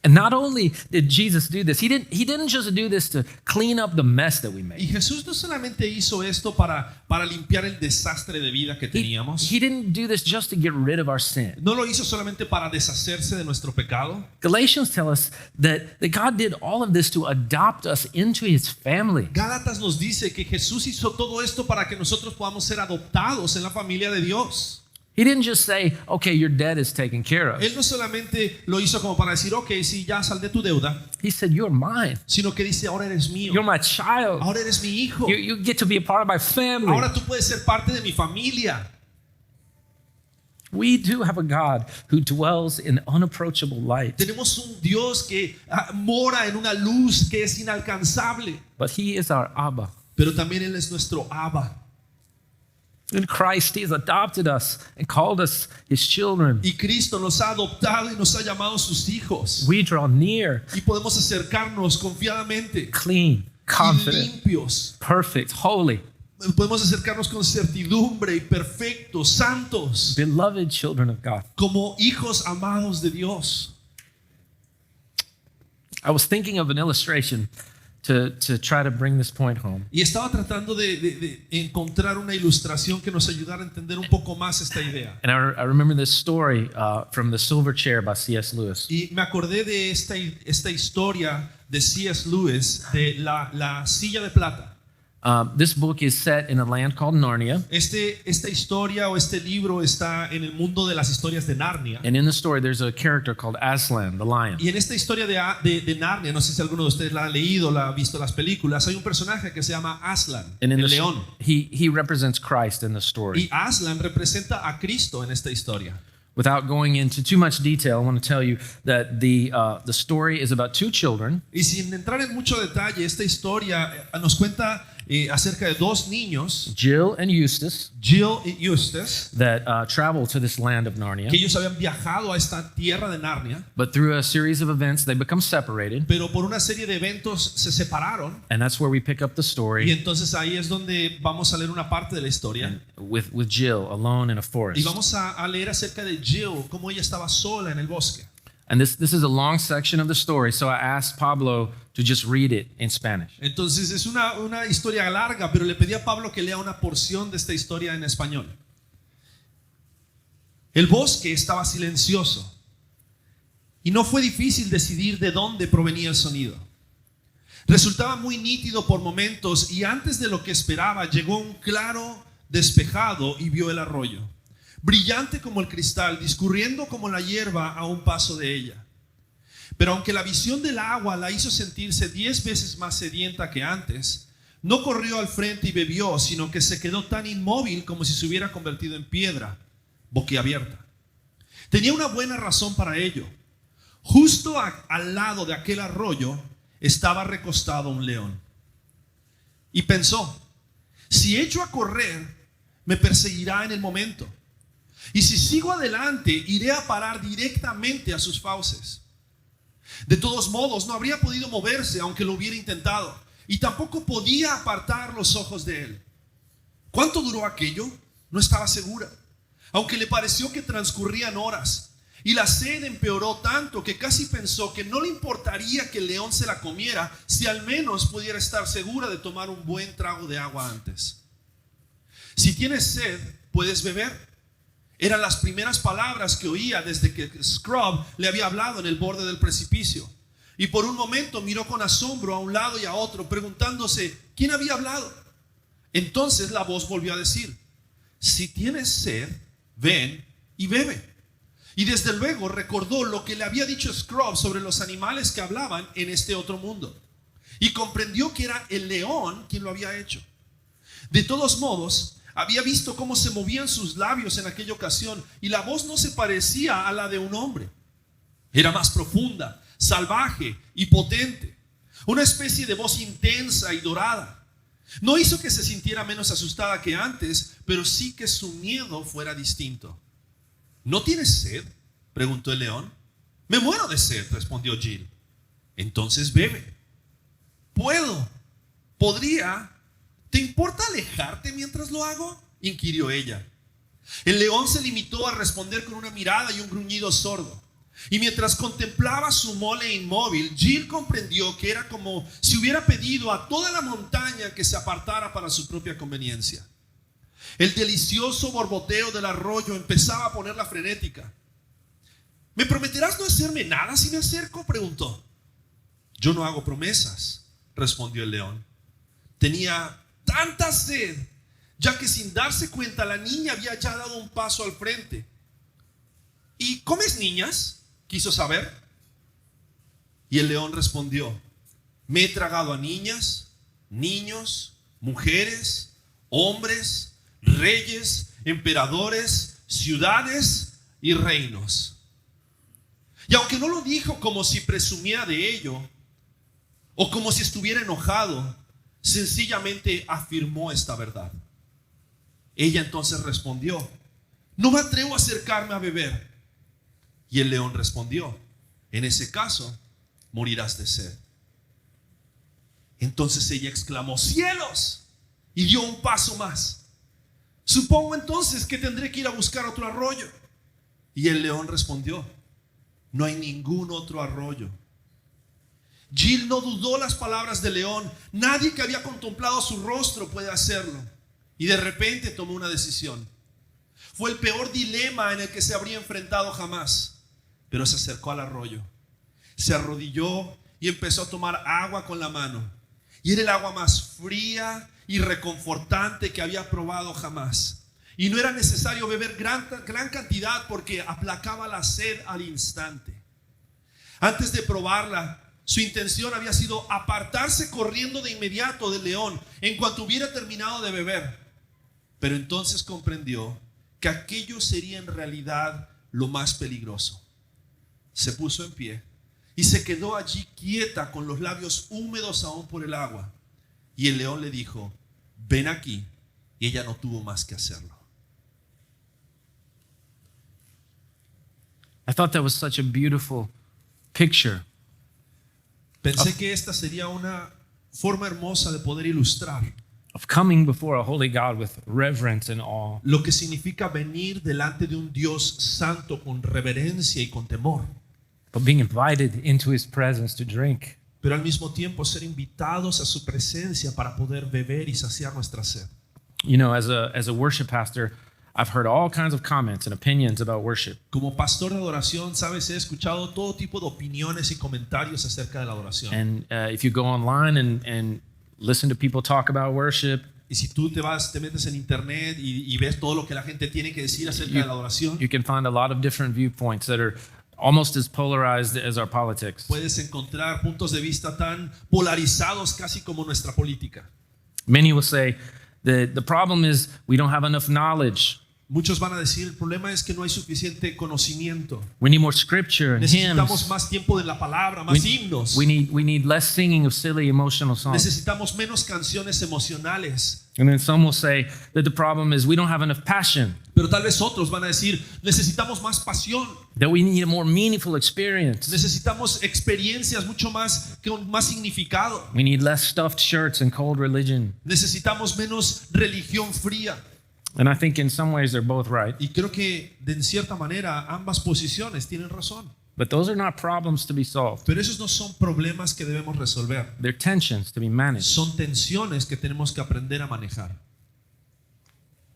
S1: And not only did Jesus do this, he didn't just do this to clean up the mess that we
S2: Y
S1: made.
S2: Jesús no solamente hizo esto para limpiar el desastre de vida que teníamos.
S1: He didn't do this just to get rid of our sin.
S2: No lo hizo solamente para deshacerse de nuestro pecado.
S1: Galatians tell us that God did all of this to adopt us into his family.
S2: Gálatas nos dice que Jesús hizo todo esto para que nosotros podamos ser adoptados en la familia de Dios.
S1: He didn't just say, okay, your debt is taken care of.
S2: Él no solamente lo hizo como para decir, ok, sí, ya saldé tu deuda,
S1: He said, you're mine.
S2: sino que dice, ahora eres mío,
S1: You're my child.
S2: ahora eres mi hijo,
S1: You get to be a part of my family.
S2: ahora tú puedes ser parte de mi familia.
S1: We do have a God who dwells in unapproachable light,
S2: Tenemos un Dios que mora en una luz que es inalcanzable,
S1: but he is our Abba.
S2: pero también Él es nuestro Abba.
S1: In Christ, He has adopted us and called us His children.
S2: Y Cristo nos ha adoptado y nos ha llamado sus hijos.
S1: We draw near,
S2: Y podemos acercarnos confiadamente
S1: clean,
S2: y
S1: confident,
S2: limpios.
S1: perfect, holy,
S2: Podemos acercarnos con certidumbre y perfectos, santos,
S1: beloved children of God.
S2: como hijos amados de Dios.
S1: I was thinking of an illustration to try to bring this point home.
S2: Y estaba tratando de encontrar una ilustración que nos ayudara a entender un poco más esta idea.
S1: And I remember this story from The Silver Chair by C.S. Lewis.
S2: Y me acordé de esta historia de C.S. Lewis, de la silla de plata.
S1: This book is set in a land called Narnia.
S2: Esta historia o este libro está en el mundo de las historias de Narnia.
S1: And in the story, there's a character called Aslan, the lion.
S2: Y en esta historia de Narnia, no sé si alguno de ustedes la ha leído, la ha visto las películas, hay un personaje que se llama Aslan,
S1: And in
S2: el
S1: the,
S2: león.
S1: he represents Christ in the story.
S2: Y Aslan representa a Cristo en esta historia.
S1: Without going into too much detail, I want to tell you that the story is about two children
S2: Y sin entrar en mucho detalle, esta historia nos cuenta acerca de dos niños,
S1: Jill and Eustace,
S2: Jill y Eustace,
S1: that travel to this land of Narnia.
S2: que ellos habían viajado a esta tierra de Narnia,
S1: But through a series of events, they become separated.
S2: pero por una serie de eventos se separaron.
S1: And that's where we pick up the
S2: Y
S1: story
S2: entonces ahí es donde vamos a leer una parte de la historia.
S1: with Jill alone in a
S2: Y
S1: forest.
S2: vamos a leer acerca de Jill, cómo ella estaba sola en el bosque.
S1: And this is a long section of the story, so I asked Pablo to just read it in Spanish.
S2: Entonces es una historia larga, pero le pedí a Pablo que lea una porción de esta historia en español. El bosque estaba silencioso y no fue difícil decidir de dónde provenía el sonido. Resultaba muy nítido por momentos y antes de lo que esperaba llegó un claro despejado y vio el arroyo, brillante como el cristal, discurriendo como la hierba a un paso de ella. Pero aunque la visión del agua la hizo sentirse 10 veces más sedienta que antes, no corrió al frente y bebió, sino que se quedó tan inmóvil como si se hubiera convertido en piedra, boquiabierta. Tenía una buena razón para ello. Justo al lado de aquel arroyo estaba recostado un león. Y pensó, si echo a correr, me perseguirá en el momento. Y si sigo adelante, iré a parar directamente a sus fauces. De todos modos, no habría podido moverse aunque lo hubiera intentado, y tampoco podía apartar los ojos de él. ¿Cuánto duró aquello? No estaba segura, aunque le pareció que transcurrían horas, y la sed empeoró tanto que casi pensó que no le importaría que el león se la comiera si al menos pudiera estar segura de tomar un buen trago de agua antes. Si tienes sed, puedes beber. Eran las primeras palabras que oía desde que Scrub le había hablado en el borde del precipicio. Y por un momento miró con asombro a un lado y a otro, preguntándose quién había hablado. Entonces la voz volvió a decir, si tienes sed, ven y bebe. Y desde luego recordó lo que le había dicho Scrub sobre los animales que hablaban en este otro mundo. Y comprendió que era el león quien lo había hecho. De todos modos, había visto cómo se movían sus labios en aquella ocasión y la voz no se parecía a la de un hombre. Era más profunda, salvaje y potente. Una especie de voz intensa y dorada. No hizo que se sintiera menos asustada que antes, pero sí que su miedo fuera distinto. ¿No tienes sed?, preguntó el león. Me muero de sed, respondió Jill. Entonces bebe. ¿Puedo? ¿Podría? ¿Te importa alejarte mientras lo hago?, inquirió ella. El león se limitó a responder con una mirada y un gruñido sordo. Y mientras contemplaba su mole inmóvil, Jill comprendió que era como si hubiera pedido a toda la montaña que se apartara para su propia conveniencia. El delicioso borboteo del arroyo empezaba a ponerla frenética. ¿Me prometerás no hacerme nada si me acerco?, preguntó. Yo no hago promesas, respondió el león. Tenía tanta sed, ya que sin darse cuenta la niña había ya dado un paso al frente. ¿Y comes niñas?, quiso saber. Y el león respondió, me he tragado a niñas, niños, mujeres, hombres, reyes, emperadores, ciudades y reinos. Y aunque no lo dijo como si presumiera de ello o como si estuviera enojado, sencillamente afirmó esta verdad. Ella entonces respondió: no me atrevo a acercarme a beber. Y el león respondió: en ese caso, morirás de sed. Entonces ella exclamó: ¡cielos! Y dio un paso más. Supongo entonces que tendré que ir a buscar otro arroyo. Y el león respondió: no hay ningún otro arroyo. Jill no dudó las palabras del león. Nadie que había contemplado su rostro puede hacerlo. Y de repente tomó una decisión. Fue el peor dilema en el que se habría enfrentado jamás. Pero se acercó al arroyo, se arrodilló y empezó a tomar agua con la mano. Y era el agua más fría y reconfortante que había probado jamás. Y no era necesario beber gran cantidad porque aplacaba la sed al instante. Antes de probarla, su intención había sido apartarse corriendo de inmediato del león en cuanto hubiera terminado de beber. Pero entonces comprendió que aquello sería en realidad lo más peligroso. Se puso en pie y se quedó allí quieta con los labios húmedos aún por el agua. Y el león le dijo: ven aquí. Y ella no tuvo más que hacerlo.
S1: I thought that was such a beautiful picture
S2: Pensé que esta sería una forma hermosa de poder ilustrar
S1: of coming before a holy God with reverence and awe.
S2: lo que significa venir delante de un Dios santo con reverencia y con temor,
S1: But being invited into his presence to drink.
S2: pero al mismo tiempo ser invitados a su presencia para poder beber y saciar nuestra sed.
S1: You know, as a worship pastor, I've heard all kinds of comments and opinions about worship.
S2: Como pastor de adoración, sabes, he escuchado todo tipo de opiniones y comentarios acerca de la adoración.
S1: And if you go online and listen to people talk about worship,
S2: Y si tú te metes en internet y ves todo lo que la gente tiene que decir acerca de la adoración,
S1: you can find a lot of different viewpoints that are almost as polarized as our politics.
S2: puedes encontrar puntos de vista tan polarizados casi como nuestra política.
S1: Many will say that the problem is we don't have enough knowledge.
S2: Muchos van a decir: el problema es que no hay suficiente conocimiento.
S1: We need more scripture and
S2: Necesitamos
S1: hymns.
S2: más tiempo de la palabra, más himnos.
S1: We need less singing of silly emotional songs.
S2: Necesitamos menos canciones emocionales.
S1: And then some will say that the problem is we don't have enough passion,
S2: Pero tal vez otros van a decir: necesitamos más pasión.
S1: that we need a more meaningful experience.
S2: Necesitamos experiencias mucho más, con más significado.
S1: We need less stuffed shirts and cold religion.
S2: Necesitamos menos religión fría.
S1: And I think in some ways they're both right.
S2: Y creo que de cierta manera ambas posiciones tienen razón.
S1: But those are not problems to be solved.
S2: Pero esos no son problemas que debemos resolver.
S1: They're tensions to be managed.
S2: Son tensiones que tenemos que aprender a manejar.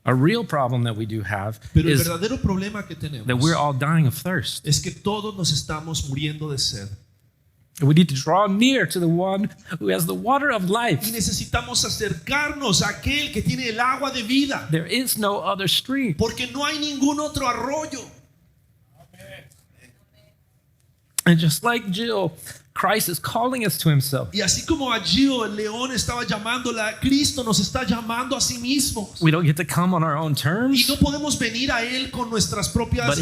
S1: A real problem that we do have
S2: Pero el
S1: is
S2: verdadero problema que
S1: that
S2: tenemos
S1: we're all dying of thirst.
S2: es que todos nos estamos muriendo de sed.
S1: We need to draw near to the one who has the water of
S2: Y
S1: life.
S2: necesitamos acercarnos a aquel que tiene el agua de vida.
S1: There is no other stream.
S2: Porque no hay ningún otro arroyo.
S1: And just like Jill, Christ is calling us to himself.
S2: Y así como allí el león estaba llamándola, Cristo nos está llamando a sí mismo.
S1: We don't get to come on our own
S2: Y
S1: terms,
S2: no podemos venir a Él con
S1: But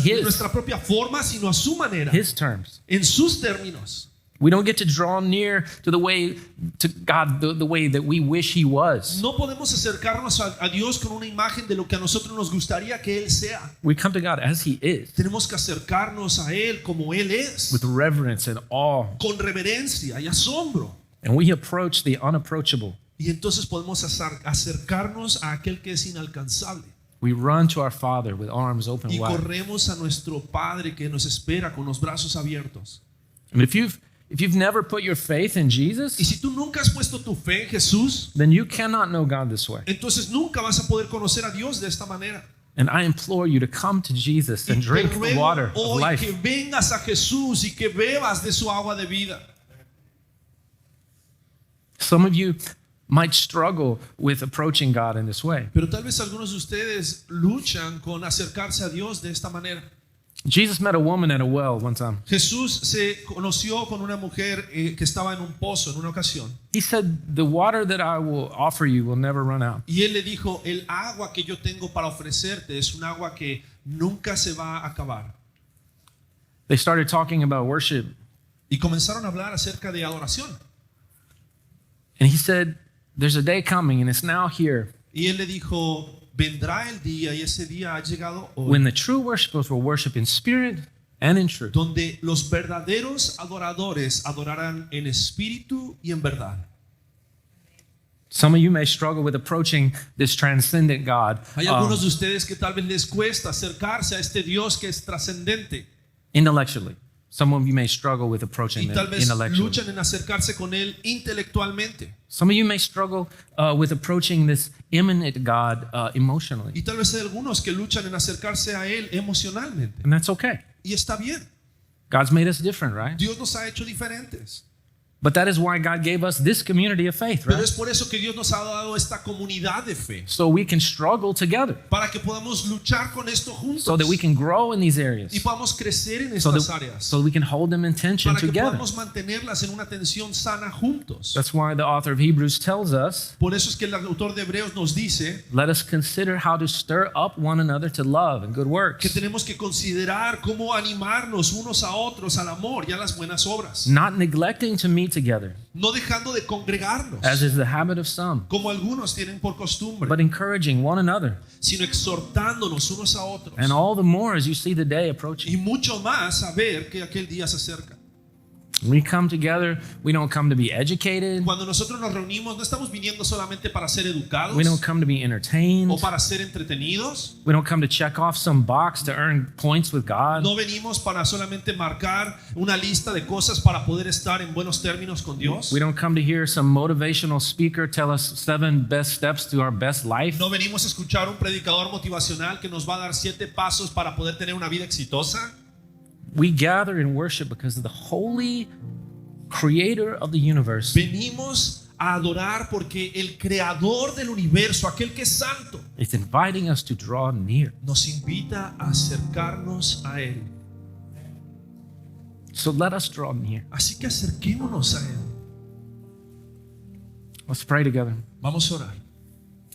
S1: his.
S2: nuestra propia forma, sino a su manera,
S1: his terms.
S2: en sus términos.
S1: We don't get to draw near to the way to God the way that we wish he was.
S2: No podemos acercarnos a Dios con una imagen de lo que a nosotros nos gustaría que Él sea.
S1: We come to God as he is,
S2: Tenemos que acercarnos a Él como Él es,
S1: with reverence and awe.
S2: con reverencia y asombro.
S1: And we approach the unapproachable.
S2: Y entonces podemos acercarnos a aquel que es inalcanzable.
S1: We run to our Father with arms open
S2: Y
S1: wide.
S2: corremos a nuestro Padre que nos espera con los brazos abiertos.
S1: And if you've never put your faith in
S2: Y
S1: Jesus,
S2: si tú nunca has puesto tu fe en Jesús,
S1: then you cannot know God this way.
S2: entonces nunca vas a poder conocer a Dios de esta manera.
S1: And I implore you to come to Jesus
S2: Y
S1: and
S2: te
S1: drink the
S2: ruego
S1: water of
S2: hoy
S1: life.
S2: que vengas a Jesús y que bebas de su agua de vida.
S1: Some of you might struggle with approaching God in this way.
S2: Pero tal vez algunos de ustedes luchan con acercarse a Dios de esta manera.
S1: Jesus met a woman at a well one time.
S2: Jesús se conoció con una mujer que estaba en un pozo en una ocasión.
S1: He said, "The water that I will offer you will never run out."
S2: Y él le dijo: el agua que yo tengo para ofrecerte es un agua que nunca se va a acabar.
S1: They started talking about worship.
S2: Y comenzaron a hablar acerca de adoración.
S1: And he said, there's a day coming, and it's now here,
S2: Y él le dijo, vendrá el día, y ese día ha llegado hoy,
S1: when the true worshipers will worship in spirit and in truth.
S2: donde los verdaderos adoradores adorarán en espíritu y en verdad.
S1: Some of you may struggle with approaching this transcendent God
S2: Hay algunos de ustedes que tal vez les cuesta acercarse a este Dios que es trascendente,
S1: intellectually. Some of you may struggle with approaching
S2: y tal
S1: them
S2: vez
S1: intellectually.
S2: luchan en acercarse con él intelectualmente.
S1: Some of you may struggle with approaching this immanent God emotionally,
S2: Y tal vez hay algunos que luchan en acercarse a él emocionalmente.
S1: and that's okay.
S2: Y está bien.
S1: God's made us different, right?
S2: Dios nos ha hecho diferentes.
S1: But that is why God gave us this community of faith,
S2: Pero
S1: right?
S2: es por eso que Dios nos ha dado esta comunidad de fe,
S1: So we can struggle together,
S2: para que podamos luchar con esto juntos,
S1: so that we can grow in these areas,
S2: y podamos crecer en
S1: so
S2: estas
S1: that,
S2: áreas,
S1: so we can hold them in tension
S2: para que
S1: together.
S2: podamos mantenerlas en una tensión sana juntos.
S1: That's why the author of Hebrews tells us,
S2: Por eso es que el autor de Hebreos nos dice
S1: let us consider how to stir up one another to love and good
S2: que
S1: works,
S2: tenemos que considerar cómo animarnos unos a otros al amor y a las buenas obras,
S1: not neglecting to meet together,
S2: no dejando de congregarnos,
S1: as is the habit of some,
S2: como algunos tienen por costumbre,
S1: but encouraging one another,
S2: sino exhortándonos unos a otros.
S1: and all the more as you see the day approaching.
S2: Y mucho más a ver que aquel día se acerca.
S1: When we come together, we don't come to be educated,
S2: Cuando nosotros nos reunimos, no estamos viniendo solamente para ser educados
S1: we don't come to be entertained,
S2: o para ser entretenidos.
S1: we don't come to check off some box to earn points with God.
S2: No venimos para solamente marcar una lista de cosas para poder estar en buenos términos con Dios.
S1: We don't come to hear some motivational speaker tell us 7 best steps to our best life.
S2: No venimos a escuchar un predicador motivacional que nos va a dar 7 pasos para poder tener una vida exitosa.
S1: We gather and worship because of the holy creator of the universe
S2: Venimos a adorar porque el creador del universo, aquel que es santo,
S1: is inviting us to draw near.
S2: nos invita a acercarnos a Él.
S1: So let us draw near.
S2: Así que acerquémonos a Él.
S1: Let's pray together.
S2: Vamos a orar.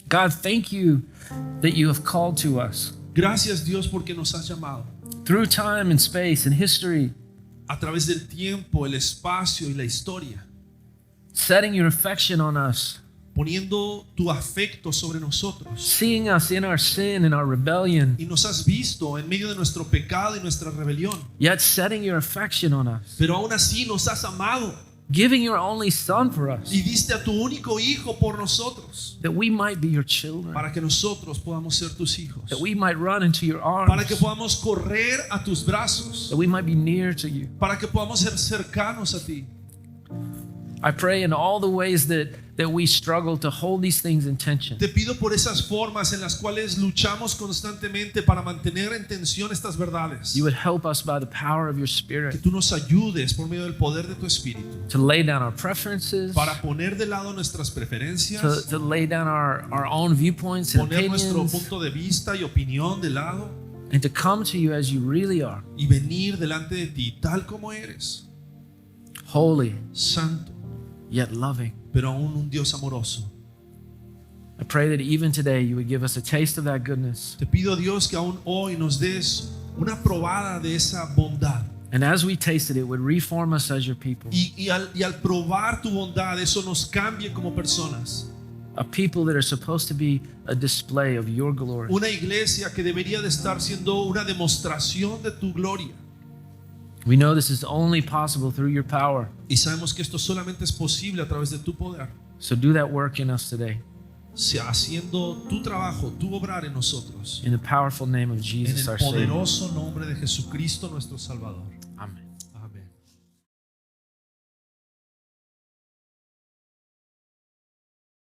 S1: God, thank you that you have called to us
S2: Gracias, Dios, porque nos has llamado.
S1: through time and space and history,
S2: A través del tiempo, el espacio y la historia,
S1: setting your affection on us,
S2: poniendo tu afecto sobre nosotros.
S1: seeing us in our sin and our rebellion,
S2: Y nos has visto en medio de nuestro pecado y nuestra rebelión.
S1: yet setting your affection on us,
S2: Pero aún así nos has amado
S1: giving your only Son for us,
S2: y diste a tu único hijo por nosotros,
S1: that we might be your children,
S2: para que nosotros podamos ser tus hijos,
S1: that we might run into your
S2: para
S1: arms,
S2: que podamos correr a tus brazos,
S1: that we might be near to you.
S2: para que podamos ser cercanos a ti.
S1: I pray in all the ways that we struggle to hold these things in tension,
S2: Te pido por esas formas en las cuales luchamos constantemente para mantener en tensión estas verdades,
S1: you would help us by the power of your
S2: que
S1: Spirit
S2: tú nos ayudes por medio del poder de tu Espíritu
S1: to lay down our preferences,
S2: para poner de lado nuestras preferencias,
S1: to lay down our own viewpoints and
S2: poner nuestro
S1: opinions,
S2: punto de vista y opinión de lado
S1: and to come to you as you really are,
S2: y venir delante de ti tal como eres,
S1: holy
S2: santo,
S1: yet loving.
S2: pero aún un Dios amoroso.
S1: I pray that even today you would give us a taste of that goodness.
S2: Te pido, Dios, que aún hoy nos des una probada de esa bondad.
S1: And as we taste it, it would reform us as your people,
S2: Y al probar tu bondad, eso nos cambie como personas.
S1: a people that are supposed to be a display of your glory.
S2: Una iglesia que debería de estar siendo una demostración de tu gloria.
S1: We know this is only possible through your power.
S2: Y sabemos que esto solamente es posible a través de tu poder.
S1: So do that work in us today.
S2: Sea haciendo tu trabajo, tu obrar en nosotros.
S1: In the powerful name of
S2: En
S1: Jesus,
S2: el
S1: our Savior.
S2: poderoso nombre de Jesucristo nuestro Salvador.
S1: Amen.